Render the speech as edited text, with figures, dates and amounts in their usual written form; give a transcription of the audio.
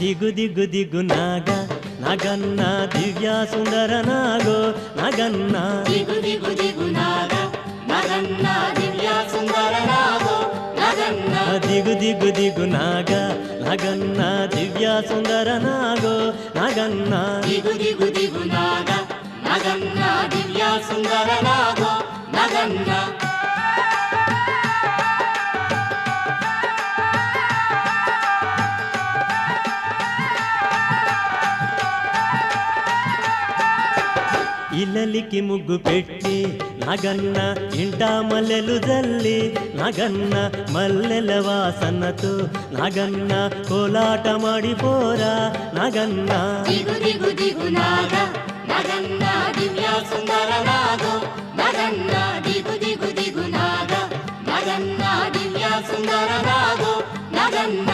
ದಿಗು ದಿಗು ದಿಗು ನಾಗ ನಗನ್ನ ದಿವ್ಯ ಸುಂದರ ನಾಗೋ ನಗನ್ನ ದಿಗು ದಿಗು ದಿಗು ನಾಗ ನಗನ್ನ ದಿವ್ಯ ಸುಂದರ ನಾಗೋ ನಗನ್ನ ದಿಗು ದಿಗು ದಿಗು ನಾಗ ನಗನ್ನ ದಿವ್ಯ ಸುಂದರ ನಾಗೋ ನಗನ್ನ ದಿಗು ದಿಗು ದಿಗು ನಾಗ ನಗನ್ನ ದಿವ್ಯ ಸುಂದರ ನಾಗೋ ನಗನ್ನ ఇల్లలికి ముగ్గు పెట్టి నగన్న ఇంట మల్లెలు జల్లి నగన్న మల్లెల వాసనతో నగన్న కోలాట మాడిపోరా నగన్న ದಿಗು ದಿಗು ದಿಗು ನಾಗ ನಗನ್ನ ದಿವ್ಯ ಸುಂದರ ನಾಗೋ ನಗನ್ನ ದಿಗು ದಿಗು ದಿಗು ನಾಗ ನಗನ್ನ ದಿವ್ಯ ಸುಂದರ ನಾಗೋ ನಗನ್ನ